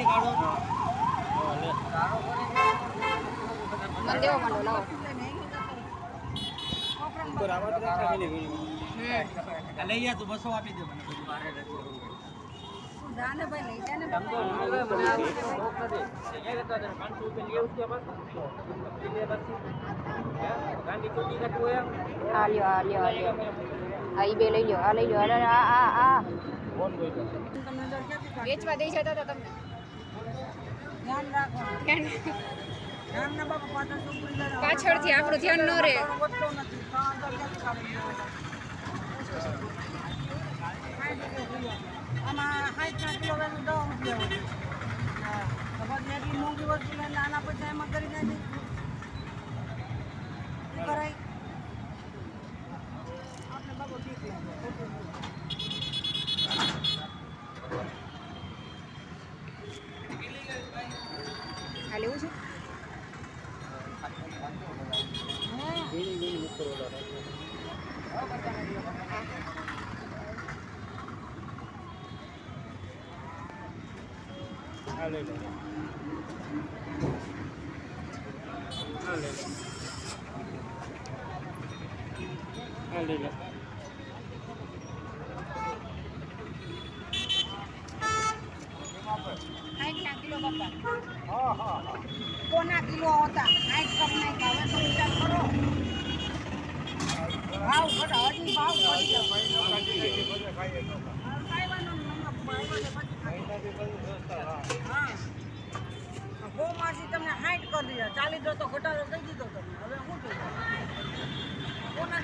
અહીંથી કાઢો મને દેવો માંડો લાવો લઈ જા તું 200 આપી દે મને બધું બારે જાને ભાઈ લઈ જાને મને ભોગ નથી એ તો 500 રૂપિયા લેવું છે બસ ગાંડી ચોટી કાટવું એમ આ લ્યો આ ઈ બે લઈ લ્યો આ લઈ લ્યો આ કોણ બોલ વેચવા દઈ જતા હતા તમને ધ્યાન રાખો ધ્યાન ના બાપા પાછળથી આપણું ધ્યાન ન રહે આમાં 60 કિલો વેનું દવા મૂકી ખબર મોંઘી વસ્તુ લઈને નાના પૈસા એમાં કરી નાખી કરાય આપણે બાબો ઠીક આ લેવું છે ले लो ले लो કિલો બાપા કોના કિલો હતા 60 કપ ના હવે તો વિચાર કરો ભાવ ઘટા હજી ભાવ ગોમાંથી તમને 60 કરી દીધા 40 તો ઘટાડો કરી દીધો તમને હવે શું થયું કોના